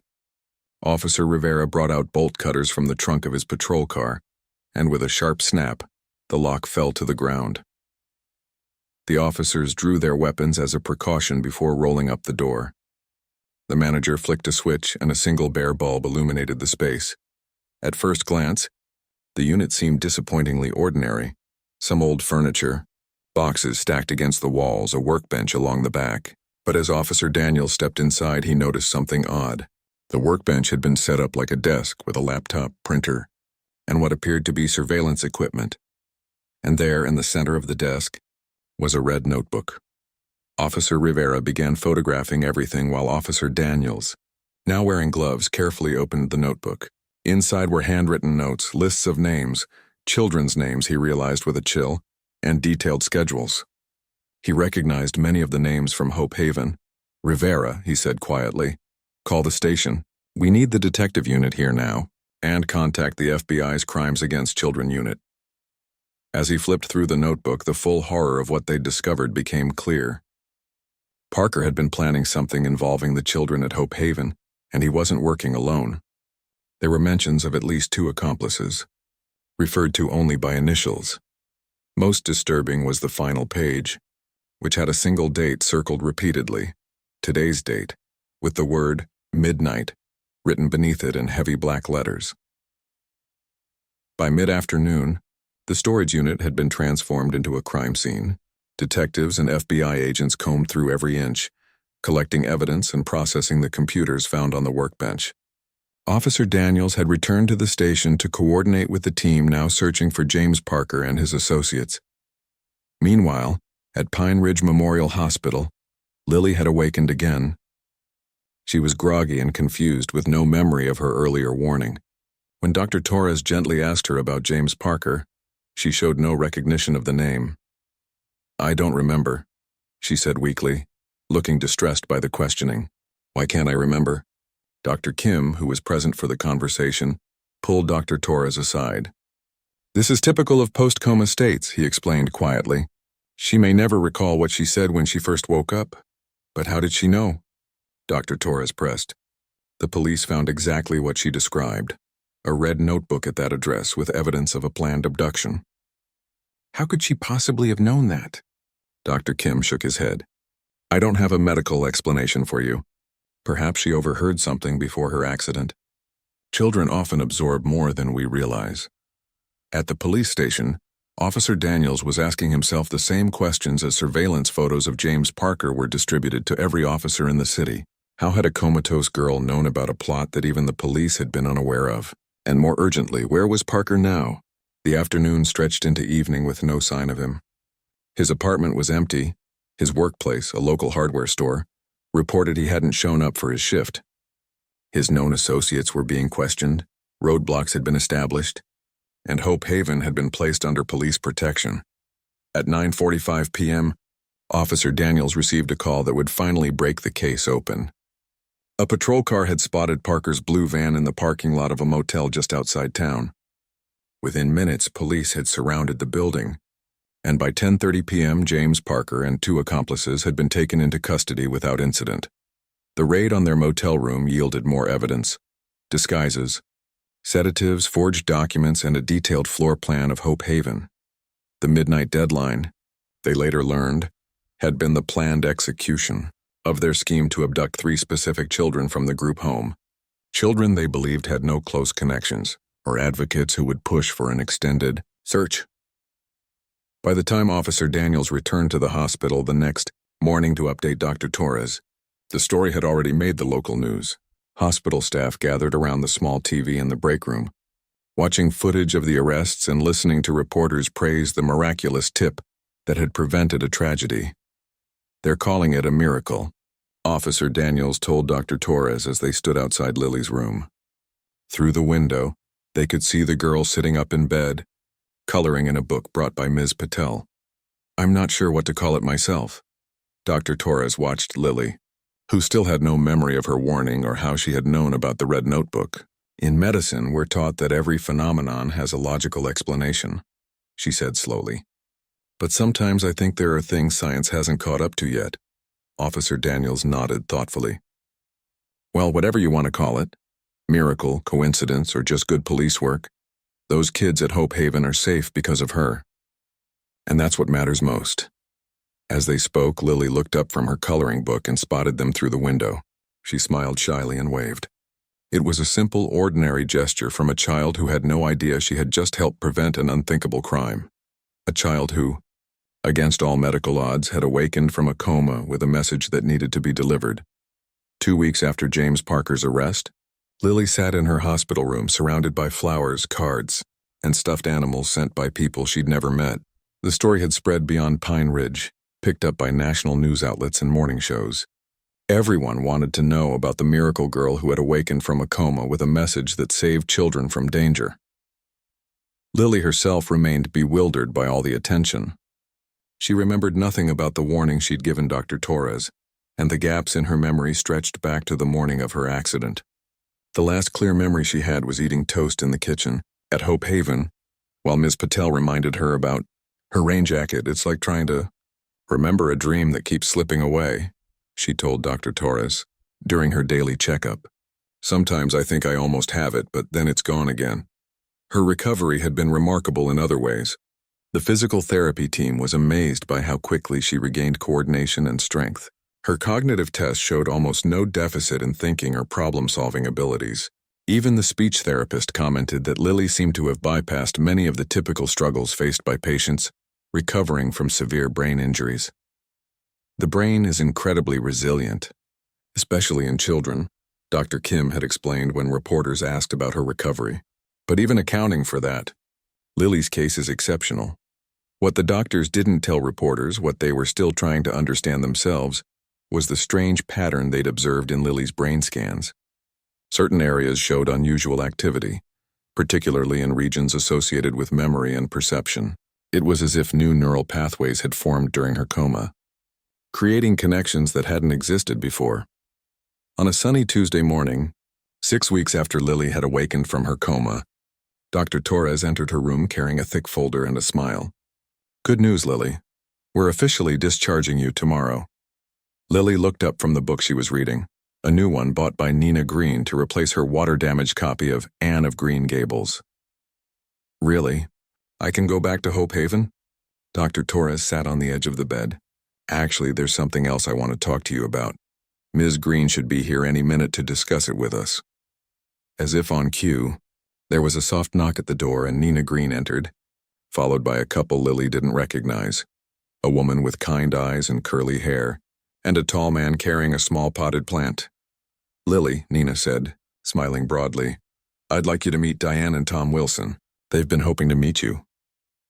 Officer Rivera brought out bolt cutters from the trunk of his patrol car, and with a sharp snap, the lock fell to the ground. The officers drew their weapons as a precaution before rolling up the door. The manager flicked a switch and a single bare bulb illuminated the space. At first glance, the unit seemed disappointingly ordinary. Some old furniture, boxes stacked against the walls, a workbench along the back. But as Officer Daniels stepped inside, he noticed something odd. The workbench had been set up like a desk with a laptop, printer, and what appeared to be surveillance equipment. And there, in the center of the desk, was a red notebook. Officer Rivera began photographing everything while Officer Daniels, now wearing gloves, carefully opened the notebook. Inside were handwritten notes, lists of names, children's names, he realized with a chill, and detailed schedules. He recognized many of the names from Hope Haven. Rivera, he said quietly, call the station. We need the detective unit here now, and contact the FBI's Crimes Against Children unit. As he flipped through the notebook, the full horror of what they'd discovered became clear. Parker had been planning something involving the children at Hope Haven, and he wasn't working alone. There were mentions of at least 2 accomplices, referred to only by initials. Most disturbing was the final page, which had a single date circled repeatedly, today's date, with the word midnight written beneath it in heavy black letters. By mid-afternoon, the storage unit had been transformed into a crime scene. Detectives and FBI agents combed through every inch, collecting evidence and processing the computers found on the workbench. Officer Daniels had returned to the station to coordinate with the team now searching for James Parker and his associates. Meanwhile, at Pine Ridge Memorial Hospital, Lily had awakened again. She was groggy and confused with no memory of her earlier warning. When Dr. Torres gently asked her about James Parker, she showed no recognition of the name. I don't remember, she said weakly, looking distressed by the questioning. Why can't I remember? Dr. Kim, who was present for the conversation, pulled Dr. Torres aside. This is typical of post-coma states, he explained quietly. She may never recall what she said when she first woke up. But how did she know? Dr. Torres pressed. The police found exactly what she described, a red notebook at that address with evidence of a planned abduction. How could she possibly have known that? Dr. Kim shook his head. I don't have a medical explanation for you. Perhaps she overheard something before her accident. Children often absorb more than we realize. At the police station, Officer Daniels was asking himself the same questions as surveillance photos of James Parker were distributed to every officer in the city. How had a comatose girl known about a plot that even the police had been unaware of? And more urgently, where was Parker now? The afternoon stretched into evening with no sign of him. His apartment was empty. His workplace, a local hardware store, reported he hadn't shown up for his shift. His known associates were being questioned, roadblocks had been established, and Hope Haven had been placed under police protection. At 9:45 p.m., Officer Daniels received a call that would finally break the case open. A patrol car had spotted Parker's blue van in the parking lot of a motel just outside town. Within minutes, police had surrounded the building, and by 10:30 p.m., James Parker and 2 accomplices had been taken into custody without incident. The raid on their motel room yielded more evidence: disguises, sedatives, forged documents, and a detailed floor plan of Hope Haven. The midnight deadline, they later learned, had been the planned execution of their scheme to abduct 3 specific children from the group home. Children they believed had no close connections or advocates who would push for an extended search. By the time Officer Daniels returned to the hospital the next morning to update Dr. Torres, the story had already made the local news. Hospital staff gathered around the small TV in the break room, watching footage of the arrests and listening to reporters praise the miraculous tip that had prevented a tragedy. They're calling it a miracle, Officer Daniels told Dr. Torres as they stood outside Lily's room. Through the window, they could see the girl sitting up in bed, coloring in a book brought by Ms. Patel. I'm not sure what to call it myself. Dr. Torres watched Lily, who still had no memory of her warning or how she had known about the red notebook. In medicine, we're taught that every phenomenon has a logical explanation, she said slowly. But sometimes I think there are things science hasn't caught up to yet. Officer Daniels nodded thoughtfully. Well, whatever you want to call it, Miracle, coincidence, or just good police work? Those kids at Hope Haven are safe because of her. And that's what matters most. As they spoke, Lily looked up from her coloring book and spotted them through the window. She smiled shyly and waved. It was a simple, ordinary gesture from a child who had no idea she had just helped prevent an unthinkable crime. A child who, against all medical odds, had awakened from a coma with a message that needed to be delivered. 2 weeks after James Parker's arrest, Lily sat in her hospital room surrounded by flowers, cards, and stuffed animals sent by people she'd never met. The story had spread beyond Pine Ridge, picked up by national news outlets and morning shows. Everyone wanted to know about the miracle girl who had awakened from a coma with a message that saved children from danger. Lily herself remained bewildered by all the attention. She remembered nothing about the warning she'd given Dr. Torres, and the gaps in her memory stretched back to the morning of her accident. The last clear memory she had was eating toast in the kitchen at Hope Haven, while Ms. Patel reminded her about her rain jacket. It's like trying to remember a dream that keeps slipping away, she told Dr. Torres during her daily checkup. Sometimes I think I almost have it, but then it's gone again. Her recovery had been remarkable in other ways. The physical therapy team was amazed by how quickly she regained coordination and strength. Her cognitive tests showed almost no deficit in thinking or problem-solving abilities. Even the speech therapist commented that Lily seemed to have bypassed many of the typical struggles faced by patients recovering from severe brain injuries. The brain is incredibly resilient, especially in children, Dr. Kim had explained when reporters asked about her recovery. But even accounting for that, Lily's case is exceptional. What the doctors didn't tell reporters, what they were still trying to understand themselves, was the strange pattern they'd observed in Lily's brain scans. Certain areas showed unusual activity, particularly in regions associated with memory and perception. It was as if new neural pathways had formed during her coma, creating connections that hadn't existed before. On a sunny Tuesday morning, 6 weeks after Lily had awakened from her coma, Dr. Torres entered her room carrying a thick folder and a smile. "Good news, Lily. We're officially discharging you tomorrow." Lily looked up from the book she was reading, a new one bought by Nina Green to replace her water-damaged copy of Anne of Green Gables. "Really? I can go back to Hope Haven?" Dr. Torres sat on the edge of the bed. "Actually, there's something else I want to talk to you about. Ms. Green should be here any minute to discuss it with us." As if on cue, there was a soft knock at the door and Nina Green entered, followed by a couple Lily didn't recognize, a woman with kind eyes and curly hair, and a tall man carrying a small potted plant. "Lily," Nina said, smiling broadly, "I'd like you to meet Diane and Tom Wilson. They've been hoping to meet you."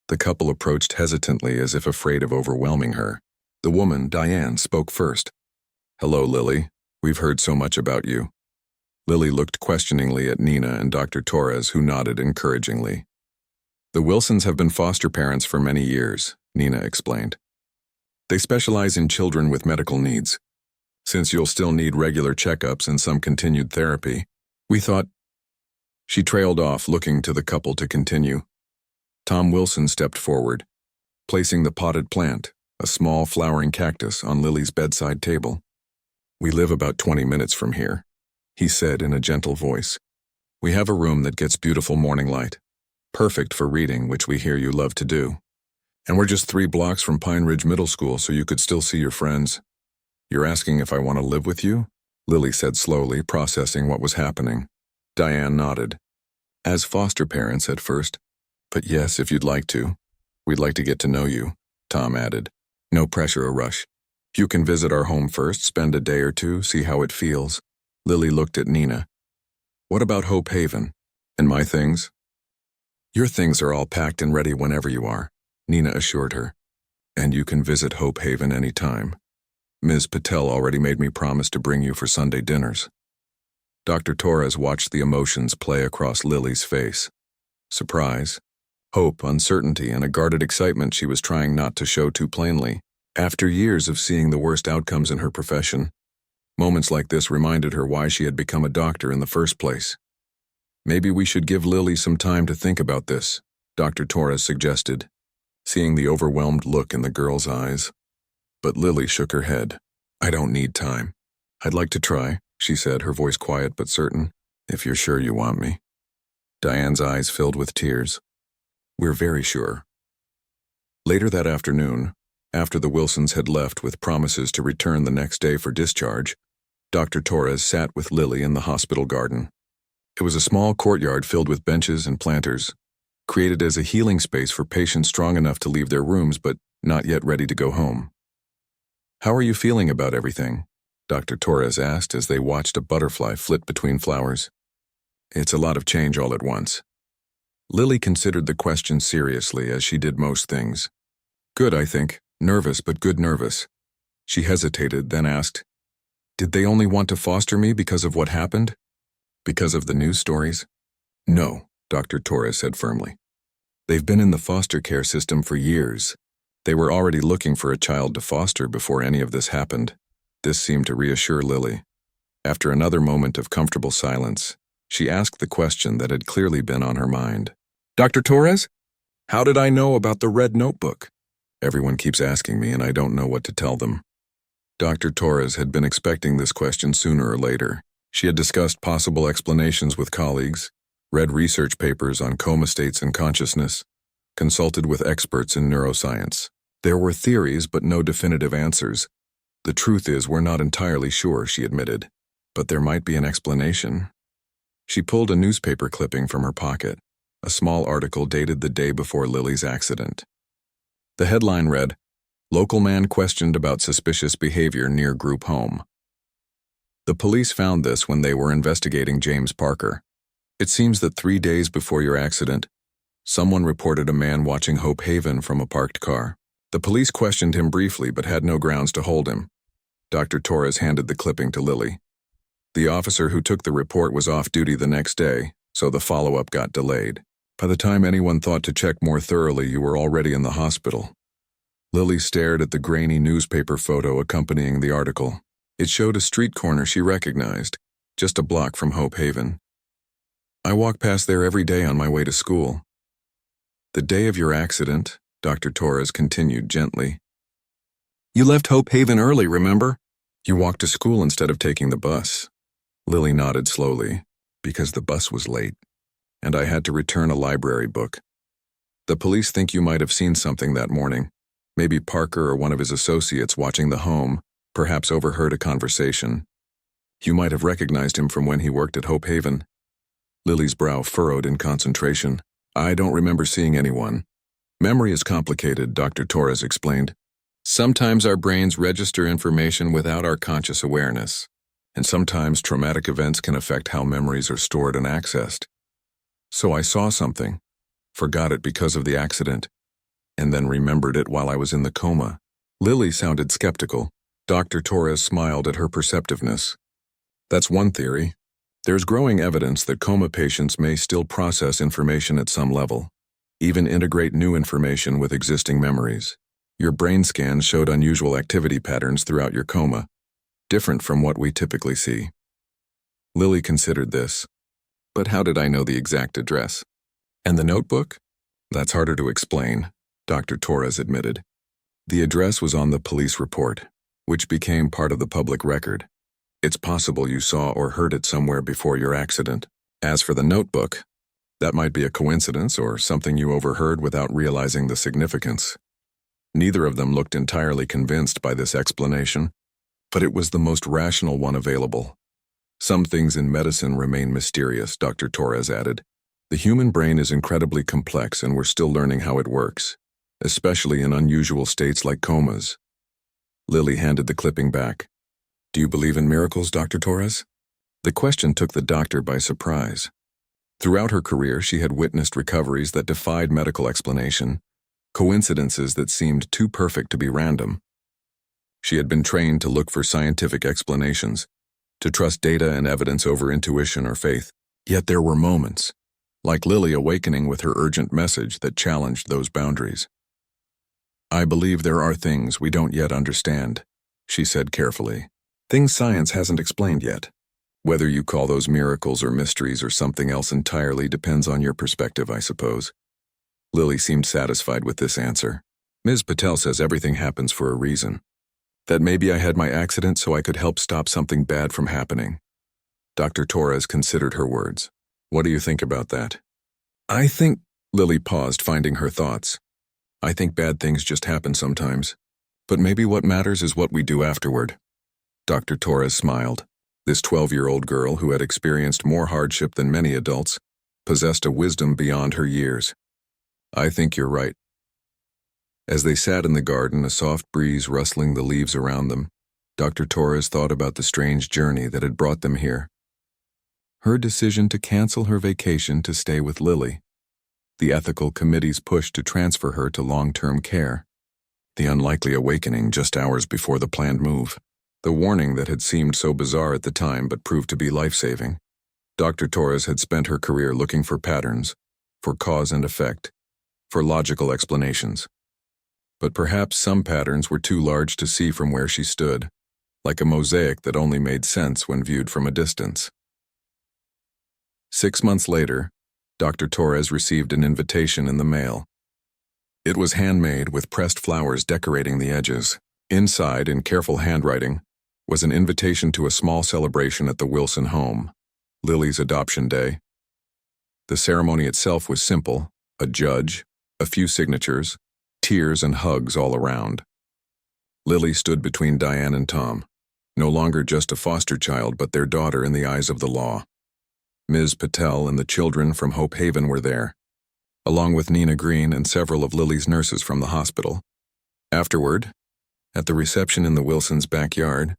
The couple approached hesitantly as if afraid of overwhelming her. The woman, Diane, spoke first. "Hello, Lily. We've heard so much about you." Lily looked questioningly at Nina and Dr. Torres, who nodded encouragingly. "The Wilsons have been foster parents for many years," Nina explained. "They specialize in children with medical needs. Since you'll still need regular checkups and some continued therapy, we thought—" She trailed off, looking to the couple to continue. Tom Wilson stepped forward, placing the potted plant, a small flowering cactus, on Lily's bedside table. "We live about 20 minutes from here," he said in a gentle voice. "We have a room that gets beautiful morning light, perfect for reading, which we hear you love to do. And we're just 3 blocks from Pine Ridge Middle School, so you could still see your friends." "You're asking if I want to live with you?" Lily said slowly, processing what was happening. Diane nodded. "As foster parents at first, but yes, if you'd like to. We'd like to get to know you," Tom added. "No pressure or rush. You can visit our home first, spend a day or two, see how it feels." Lily looked at Nina. "What about Hope Haven? And my things?" "Your things are all packed and ready whenever you are," Nina assured her. "And you can visit Hope Haven any time. Ms. Patel already made me promise to bring you for Sunday dinners." Dr. Torres watched the emotions play across Lily's face. Surprise, hope, uncertainty, and a guarded excitement she was trying not to show too plainly. After years of seeing the worst outcomes in her profession, moments like this reminded her why she had become a doctor in the first place. "Maybe we should give Lily some time to think about this," Dr. Torres suggested, seeing the overwhelmed look in the girl's eyes. But Lily shook her head. "I don't need time. I'd like to try," she said, her voice quiet but certain. If you're sure you want me. Diane's eyes filled with tears. We're very sure. Later that afternoon, after the Wilsons had left with promises to return the next day for discharge, Dr. Torres sat with Lily in the hospital garden. It was a small courtyard filled with benches and planters, created as a healing space for patients strong enough to leave their rooms but not yet ready to go home. "How are you feeling about everything?" Dr. Torres asked as they watched a butterfly flit between flowers. "It's a lot of change all at once." Lily considered the question seriously, as she did most things. "Good, I think. Nervous, but good nervous." She hesitated, then asked, "Did they only want to foster me because of what happened? Because of the news stories?" "No," Dr. Torres said firmly. "They've been in the foster care system for years. They were already looking for a child to foster before any of this happened." This seemed to reassure Lily. After another moment of comfortable silence, she asked the question that had clearly been on her mind. "Dr. Torres, how did I know about the red notebook?" "Everyone keeps asking me, and I don't know what to tell them." Dr. Torres had been expecting this question sooner or later. She had discussed possible explanations with colleagues, read research papers on coma states and consciousness, consulted with experts in neuroscience. There were theories, but no definitive answers. "The truth is, we're not entirely sure," she admitted. "But there might be an explanation." She pulled a newspaper clipping from her pocket, a small article dated the day before Lily's accident. The headline read, "Local man questioned about suspicious behavior near group home." The police found this when they were investigating James Parker. "It seems that 3 days before your accident, someone reported a man watching Hope Haven from a parked car. The police questioned him briefly but had no grounds to hold him." Dr. Torres handed the clipping to Lily. "The officer who took the report was off duty the next day, so the follow-up got delayed. By the time anyone thought to check more thoroughly, you were already in the hospital." Lily stared at the grainy newspaper photo accompanying the article. It showed a street corner she recognized, just a block from Hope Haven. "I walk past there every day on my way to school." "The day of your accident," Dr. Torres continued gently. "You left Hope Haven early, remember? You walked to school instead of taking the bus." Lily nodded slowly. "Because the bus was late, and I had to return a library book. The police think you might have seen something that morning. Maybe Parker or one of his associates watching the home, perhaps overheard a conversation. You might have recognized him from when he worked at Hope Haven." Lily's brow furrowed in concentration. "I don't remember seeing anyone." "Memory is complicated," Dr. Torres explained. "Sometimes our brains register information without our conscious awareness, and sometimes traumatic events can affect how memories are stored and accessed. So I saw something, forgot it because of the accident, and then remembered it while I was in the coma." Lily sounded skeptical. Dr. Torres smiled at her perceptiveness. "That's one theory. There's growing evidence that coma patients may still process information at some level, even integrate new information with existing memories. Your brain scans showed unusual activity patterns throughout your coma, different from what we typically see." Lily considered this. "But how did I know the exact address? And the notebook?" "That's harder to explain," Dr. Torres admitted. "The address was on the police report, which became part of the public record. It's possible you saw or heard it somewhere before your accident. As for the notebook, that might be a coincidence or something you overheard without realizing the significance." Neither of them looked entirely convinced by this explanation, but it was the most rational one available. "Some things in medicine remain mysterious," Dr. Torres added. "The human brain is incredibly complex and we're still learning how it works, especially in unusual states like comas." Lily handed the clipping back. "Do you believe in miracles, Dr. Torres?" The question took the doctor by surprise. Throughout her career, she had witnessed recoveries that defied medical explanation, coincidences that seemed too perfect to be random. She had been trained to look for scientific explanations, to trust data and evidence over intuition or faith. Yet there were moments, like Lily awakening with her urgent message, that challenged those boundaries. "I believe there are things we don't yet understand," she said carefully. "Things science hasn't explained yet. Whether you call those miracles or mysteries or something else entirely depends on your perspective, I suppose." Lily seemed satisfied with this answer. "Ms. Patel says everything happens for a reason. That maybe I had my accident so I could help stop something bad from happening. Dr. Torres considered her words. What do you think about that? I think, Lily paused, finding her thoughts. I think bad things just happen sometimes. But maybe what matters is what we do afterward. Dr. Torres smiled. This 12-year-old girl who had experienced more hardship than many adults possessed a wisdom beyond her years. I think you're right. As they sat in the garden, a soft breeze rustling the leaves around them, Dr. Torres thought about the strange journey that had brought them here. Her decision to cancel her vacation to stay with Lily, the ethical committee's push to transfer her to long-term care, the unlikely awakening just hours before the planned move, the warning that had seemed so bizarre at the time but proved to be life-saving. Dr. Torres had spent her career looking for patterns, for cause and effect, for logical explanations. But perhaps some patterns were too large to see from where she stood, like a mosaic that only made sense when viewed from a distance. 6 months later, Dr. Torres received an invitation in the mail. It was handmade with pressed flowers decorating the edges. Inside, in careful handwriting, was an invitation to a small celebration at the Wilson home, Lily's adoption day. The ceremony itself was simple: a judge, a few signatures, tears and hugs all around. Lily stood between Diane and Tom, no longer just a foster child but their daughter in the eyes of the law. Ms. Patel and the children from Hope Haven were there, along with Nina Green and several of Lily's nurses from the hospital. Afterward, at the reception in the Wilsons' backyard,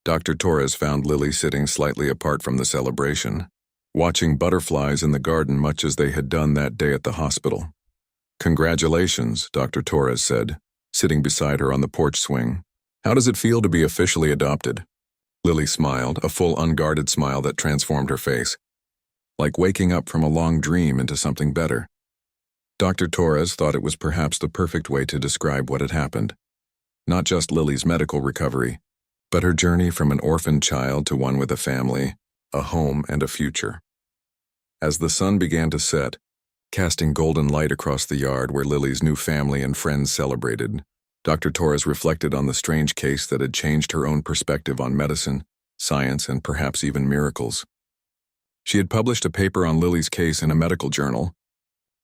Dr. Torres found Lily sitting slightly apart from the celebration, watching butterflies in the garden much as they had done that day at the hospital. Congratulations, Dr. Torres said, sitting beside her on the porch swing. How does it feel to be officially adopted? Lily smiled, a full, unguarded smile that transformed her face, like waking up from a long dream into something better. Dr. Torres thought it was perhaps the perfect way to describe what had happened. Not just Lily's medical recovery, but her journey from an orphaned child to one with a family, a home, and a future. As the sun began to set, casting golden light across the yard where Lily's new family and friends celebrated, Dr. Torres reflected on the strange case that had changed her own perspective on medicine, science, and perhaps even miracles. She had published a paper on Lily's case in a medical journal,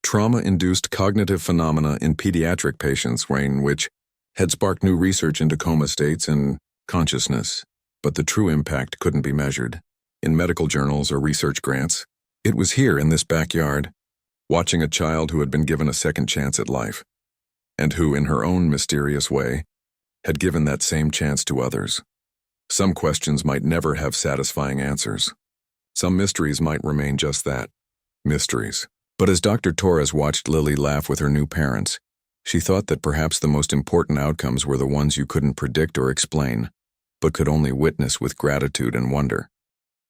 Trauma-Induced Cognitive Phenomena in Pediatric Patients, which had sparked new research into coma states and consciousness, but the true impact couldn't be measured in medical journals or research grants. It was here in this backyard, watching a child who had been given a second chance at life, and who, in her own mysterious way, had given that same chance to others. Some questions might never have satisfying answers. Some mysteries might remain just that, mysteries. But as Dr. Torres watched Lily laugh with her new parents, she thought that perhaps the most important outcomes were the ones you couldn't predict or explain, but could only witness with gratitude and wonder.